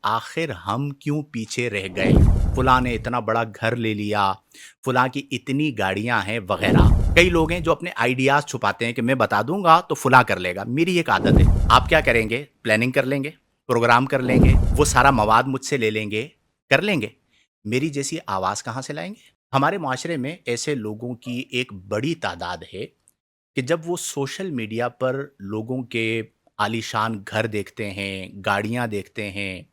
आखिर हम क्यों पीछे रह गए। फलां ने इतना बड़ा घर ले लिया, फलां की इतनी गाड़ियां हैं वगैरह। कई लोग हैं जो अपने आइडियाज छुपाते हैं कि मैं बता दूंगा तो फलां कर लेगा। मेरी एक आदत है, आप क्या करेंगे, प्लानिंग कर लेंगे, प्रोग्राम कर लेंगे, वो सारा मवाद मुझसे ले लेंगे, कर लेंगे, मेरी जैसी आवाज कहां से लाएंगे। हमारे माशरे में ऐसे लोगों की एक बड़ी तादाद है कि जब वो सोशल मीडिया पर लोगों के आलीशान घर देखते हैं, गाड़ियां देखते हैं,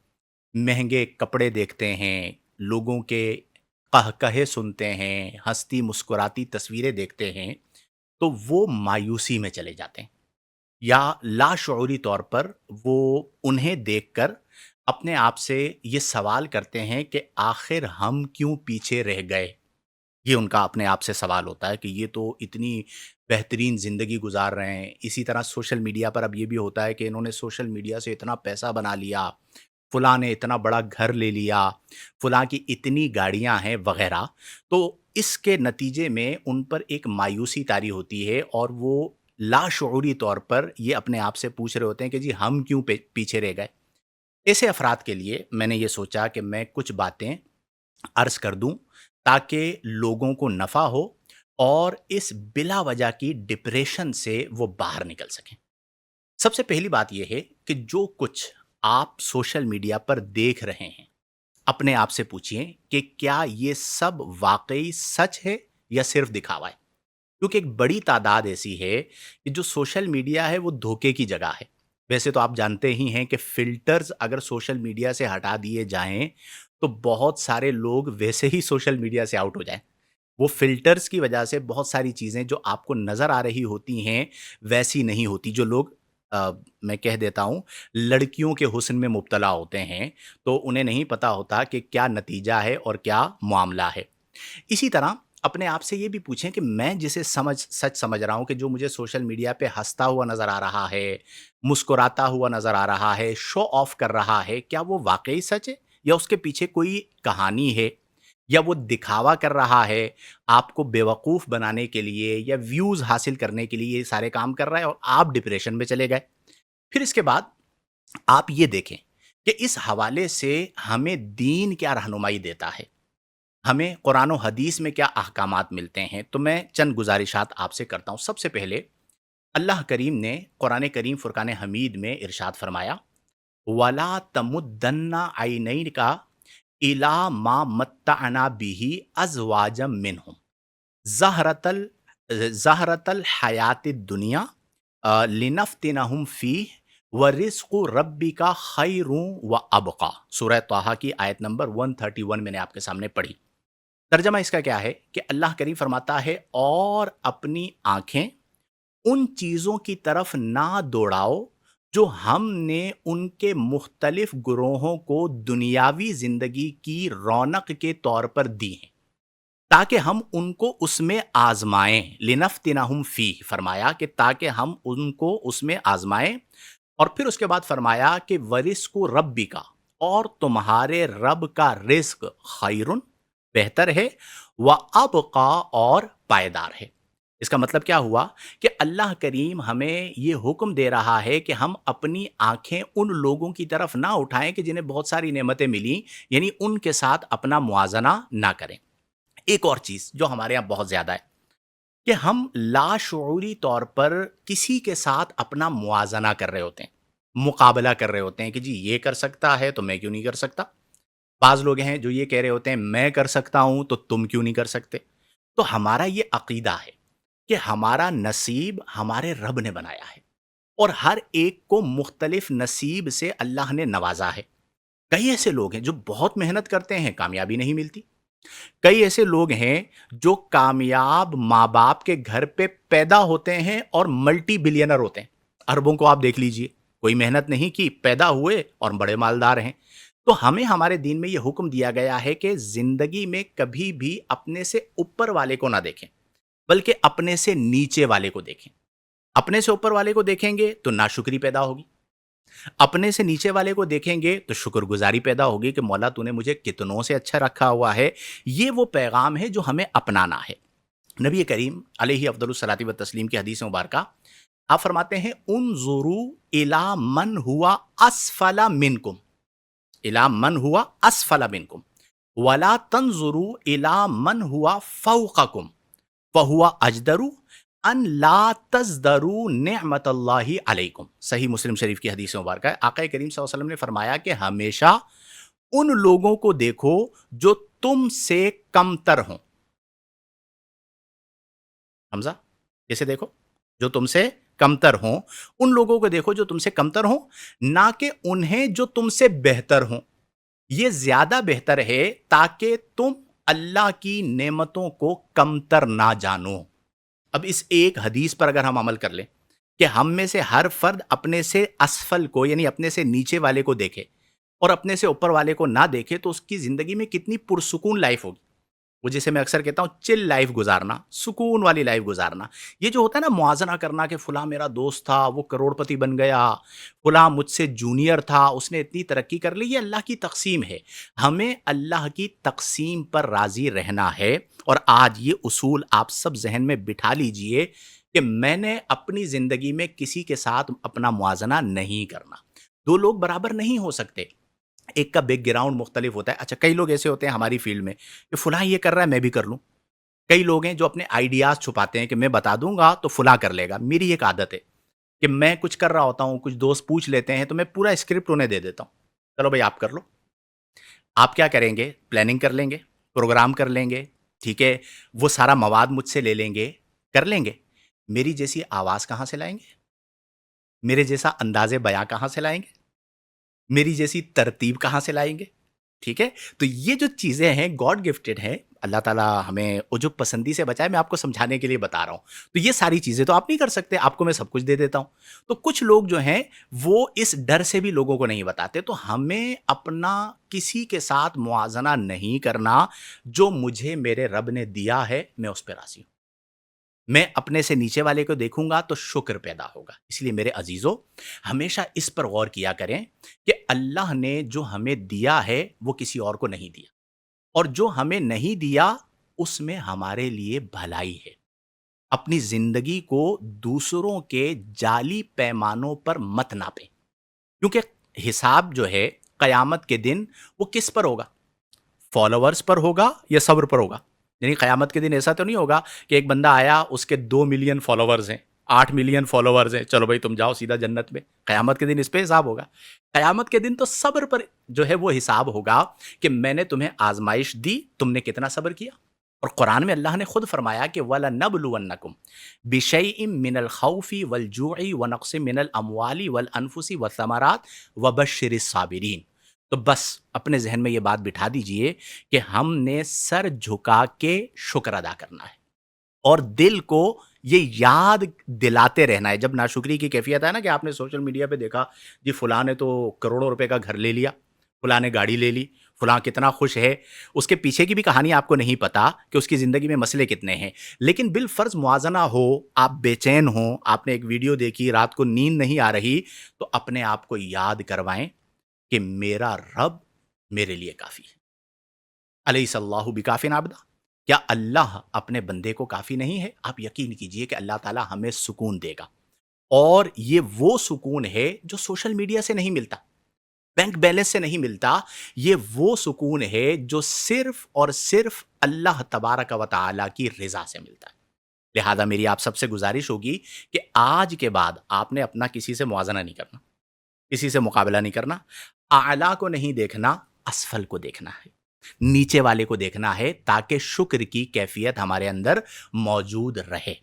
महंगे कपड़े देखते हैं, लोगों के कहे सुनते हैं, हंसती मुस्कुराती तस्वीरें देखते हैं, तो वो मायूसी में चले जाते हैं या लाशऊरी तौर पर वो उन्हें देखकर अपने आप से ये सवाल करते हैं कि आखिर हम क्यों पीछे रह गए। ये उनका अपने आप से सवाल होता है कि ये तो इतनी बेहतरीन ज़िंदगी गुज़ार रहे हैं। इसी तरह सोशल मीडिया पर अब ये भी होता है कि इन्होंने सोशल मीडिया से इतना पैसा बना लिया, फलाँ ने इतना बड़ा घर ले लिया, फलाँ की इतनी गाड़ियाँ हैं वग़ैरह। तो इसके नतीजे में उन पर एक मायूसी तारी होती है और वो लाशऊरी तौर पर ये अपने आप से पूछ रहे होते हैं कि जी हम क्यों पीछे रह गए। ऐसे अफ़राद के लिए मैंने ये सोचा कि मैं कुछ बातें अर्ज़ कर दूँ ताकि लोगों को नफ़ा हो और इस बिला वजह की डिप्रेशन से वो बाहर निकल सकें। सबसे पहली बात ये है कि जो कुछ आप सोशल मीडिया पर देख रहे हैं, अपने आप से पूछिए कि क्या ये सब वाक़ई सच है या सिर्फ़ दिखावा है? क्योंकि एक बड़ी तादाद ऐसी है कि जो सोशल मीडिया है वो धोखे की जगह है। वैसे तो आप जानते ही हैं कि फ़िल्टर्स अगर सोशल मीडिया से हटा दिए जाएँ, तो बहुत सारे लोग वैसे ही सोशल मीडिया से आउट हो जाएँ। वो फ़िल्टर्स की वजह से बहुत सारी चीज़ें जो आपको नज़र आ रही होती हैं, वैसी नहीं होती। जो लोग मैं कह देता हूँ, लड़कियों के हुस्न में मुब्तला होते हैं, तो उन्हें नहीं पता होता कि क्या नतीजा है और क्या मामला है। इसी तरह अपने आप से ये भी पूछें कि मैं जिसे सच समझ रहा हूँ कि जो मुझे सोशल मीडिया पे हँसता हुआ नज़र आ रहा है, मुस्कुराता हुआ नज़र आ रहा है, शो ऑफ कर रहा है, क्या वो वाक़ई सच है या उसके पीछे कोई कहानी है? या वो दिखावा कर रहा है, आपको बेवकूफ़ बनाने के लिए या व्यूज़ हासिल करने के लिए ये सारे काम कर रहा है और आप डिप्रेशन में चले गए। फिर इसके बाद आप ये देखें कि इस हवाले से हमें दीन क्या रहनुमाई देता है। हमें कुरान और हदीस में क्या अहकामात मिलते हैं, तो मैं चंद गुज़ारिशात आपसे करता हूँ। सबसे पहले अल्लाह करीम ने कुरान करीम फ़ुरक़ान हमीद में इरशाद फ़रमाया, वला तमुद्दन्ना ऐनैका इला मा मत्तअना बिही अज़वाजम मिनहुम ज़हरतल ज़हरतल हयातिद दुनिया लिनफ्तिनहुम फ़ीह व रिज़्क़ु रब्बिका खैरुं व अबक़ा। सूरह ताहा की आयत नंबर 131 मैंने आपके सामने पढ़ी। तर्जमा इसका क्या है कि अल्लाह करीम फरमाता है, और अपनी आंखें उन चीज़ों की तरफ ना दौड़ाओ जो हमने उनके मुख्तलिफ गुरोहों को दुनियावी ज़िंदगी की रौनक के तौर पर दी हैं, ताकि हम उनको उसमें आज़माएँ। लिनफ्तिनहुम फ़ीह, फरमाया कि ताकि हम उनको उसमें आज़माएँ। और फिर उसके बाद फरमाया कि वरिस्कु रब्बिका, और तुम्हारे रब का रिज़्क खैरुन, बेहतर है, व अबका, और पायदार है। इसका मतलब क्या हुआ कि अल्लाह करीम हमें ये हुक्म दे रहा है कि हम अपनी आँखें उन लोगों की तरफ ना उठाएँ कि जिन्हें बहुत सारी नेमतें मिली, यानी उनके साथ अपना मुआज़ना ना करें। एक और चीज़ जो हमारे यहाँ बहुत ज़्यादा है कि हम लाशऊरी तौर पर किसी के साथ अपना मुआज़ना कर रहे होते हैं, मुकाबला कर रहे होते हैं कि जी ये कर सकता है तो मैं क्यों नहीं कर सकता। बाज़ लोग हैं जो ये कह रहे होते हैं मैं कर सकता हूँ तो तुम क्यों नहीं कर सकते। तो हमारा ये अक़ीदा है कि हमारा नसीब हमारे रब ने बनाया है और हर एक को मुख्तलिफ नसीब से अल्लाह ने नवाजा है। कई ऐसे लोग हैं जो बहुत मेहनत करते हैं, कामयाबी नहीं मिलती। कई ऐसे लोग हैं जो कामयाब माँ बाप के घर पे पैदा होते हैं और मल्टी बिलियनर होते हैं। अरबों को आप देख लीजिए, कोई मेहनत नहीं की, पैदा हुए और बड़े मालदार हैं। तो हमें हमारे दीन में यह हुक्म दिया गया है कि जिंदगी में कभी भी अपने से ऊपर वाले को ना देखें, बल्कि अपने से नीचे वाले को देखें। अपने से ऊपर वाले को देखेंगे तो नाशुक्री पैदा होगी, अपने से नीचे वाले को देखेंगे तो शुक्रगुजारी पैदा होगी कि मौला तूने मुझे कितनों से अच्छा रखा हुआ है। ये वो पैगाम है जो हमें अपनाना है। नबी करीम अलैहि अफ़दलुस सलाती व तस्लीम की हदीस मुबारक आप फरमाते हैं, उन्ज़ुरू इला मन हुआ अस्फला मिनकुम, इला मन हुआ अस्फल मिनकुम वला तंजुरू इला मन हुआ फौककुम फहुआ अजदरू अन ला तज़दरू नेमतल्लाहि अलैकुम। सही मुस्लिम शरीफ की हदीस मुबारक है। आका करीम सल्लल्लाहु अलैहि वसल्लम ने फरमाया कि हमेशा उन लोगों को देखो जो तुमसे कमतर हों। समझा? कैसे देखो? जो तुमसे कमतर हों, उन लोगों को देखो जो तुमसे कमतर हों, ना कि उन्हें जो तुमसे बेहतर हों। ये ज्यादा बेहतर है ताकि तुम अल्लाह की नेमतों को कमतर ना जानो। अब इस एक हदीस पर अगर हम अमल कर लें कि हम में से हर फर्द अपने से असफल को यानी अपने से नीचे वाले को देखे और अपने से ऊपर वाले को ना देखे, तो उसकी जिंदगी में कितनी पुरसुकून लाइफ होगी। वो जिसे मैं अक्सर कहता हूँ चिल लाइफ गुजारना, सुकून वाली लाइफ गुजारना। ये जो होता है ना मुआजना करना कि फुला मेरा दोस्त था वो करोड़पति बन गया, फुला मुझसे जूनियर था उसने इतनी तरक्की कर ली, ये अल्लाह की तकसीम है। हमें अल्लाह की तकसीम पर राजी रहना है। और आज ये उसूल आप सब जहन में बिठा लीजिए कि मैंने अपनी ज़िंदगी में किसी के साथ अपना मुआजना नहीं करना। दो लोग बराबर नहीं हो सकते, एक का बैकग्राउंड मुख्तलिफ होता है। अच्छा, कई लोग ऐसे होते हैं हमारी फील्ड में कि फुला ये कर रहा है मैं भी कर लूँ। कई लोग हैं जो अपने आइडियाज़ छुपाते हैं कि मैं बता दूंगा तो फुला कर लेगा। मेरी एक आदत है कि मैं कुछ कर रहा होता हूँ, कुछ दोस्त पूछ लेते हैं तो मैं पूरा स्क्रिप्ट उन्हें दे देता हूँ, चलो भाई आप कर लो। आप क्या करेंगे? प्लानिंग कर लेंगे, प्रोग्राम कर लेंगे, ठीक है, वो सारा मवाद मुझसे ले लेंगे, कर लेंगे। मेरी जैसी आवाज़ कहाँ से लाएंगे? मेरे जैसा अंदाज़े बयां कहाँ से लाएंगे? मेरी जैसी तरतीब कहाँ से लाएंगे? ठीक है? तो ये जो चीज़ें हैं गॉड गिफ्टेड हैं। अल्लाह ताला हमें उजुब पसंदी से बचाए। मैं आपको समझाने के लिए बता रहा हूँ। तो ये सारी चीज़ें तो आप नहीं कर सकते, आपको मैं सब कुछ दे देता हूँ। तो कुछ लोग जो हैं वो इस डर से भी लोगों को नहीं बताते। तो हमें अपना किसी के साथ मुआज़ना नहीं करना। जो मुझे मेरे रब ने दिया है मैं उस पे राज़ी हूँ। मैं अपने से नीचे वाले को देखूंगा तो शुक्र पैदा होगा। इसलिए मेरे अजीजों, हमेशा इस पर गौर किया करें कि अल्लाह ने जो हमें दिया है वो किसी और को नहीं दिया, और जो हमें नहीं दिया उसमें हमारे लिए भलाई है। अपनी जिंदगी को दूसरों के जाली पैमानों पर मत नापें, क्योंकि हिसाब जो है कयामत के दिन वो किस पर होगा? फॉलोवर्स पर होगा या सब्र पर होगा? यानी क़यामत के दिन ऐसा तो नहीं होगा कि एक बंदा आया उसके 2 मिलियन फॉलोवर्स हैं, 8 मिलियन फॉलोवर्स हैं, चलो भाई तुम जाओ सीधा जन्नत में। क़यामत के दिन इस पे हिसाब होगा। क़यामत के दिन तो सब्र पर जो है वो हिसाब होगा कि मैंने तुम्हें आजमाइश दी, तुमने कितना सब्र किया। और कुरान में अल्लाह ने खुद फरमाया कि वलनबलुवन्नकुम बिशैइन मिनल खौफि वल जूइ व नक्सिम मिनल अमवाली वल अनफुसी वस्समरात वबश्शिरिस साबिरीन। तो बस अपने जहन में ये बात बिठा दीजिए कि हमने सर झुका के शुक्र अदा करना है और दिल को ये याद दिलाते रहना है। जब नाशुक्री की कैफियत है ना कि आपने सोशल मीडिया पे देखा जी फलां ने तो करोड़ों रुपए का घर ले लिया, फलां ने गाड़ी ले ली, फलां कितना खुश है, उसके पीछे की भी कहानी आपको नहीं पता कि उसकी ज़िंदगी में मसले कितने हैं। लेकिन बिल फ़र्ज़ मुआजना हो, आप बेचैन हो, आपने एक वीडियो देखी, रात को नींद नहीं आ रही, तो अपने आप को याद करवाएं कि मेरा रब मेरे लिए काफ़ी है। अलैहिस्सल्लाहु बिकाफ़िन अब्दा। क्या अल्लाह अपने बंदे को काफ़ी नहीं है? आप यकीन कीजिए कि अल्लाह ताला हमें सुकून देगा, और ये वो सुकून है जो सोशल मीडिया से नहीं मिलता, बैंक बैलेंस से नहीं मिलता। ये वो सुकून है जो सिर्फ और सिर्फ अल्लाह तबारक व तआला की रज़ा से मिलता है। लिहाजा मेरी आप सबसे गुजारिश होगी कि आज के बाद आपने अपना किसी से मुआवजा नहीं करना, किसी से मुकाबला नहीं करना। आला को नहीं देखना, असफल को देखना है, नीचे वाले को देखना है, ताकि शुक्र की कैफियत हमारे अंदर मौजूद रहे।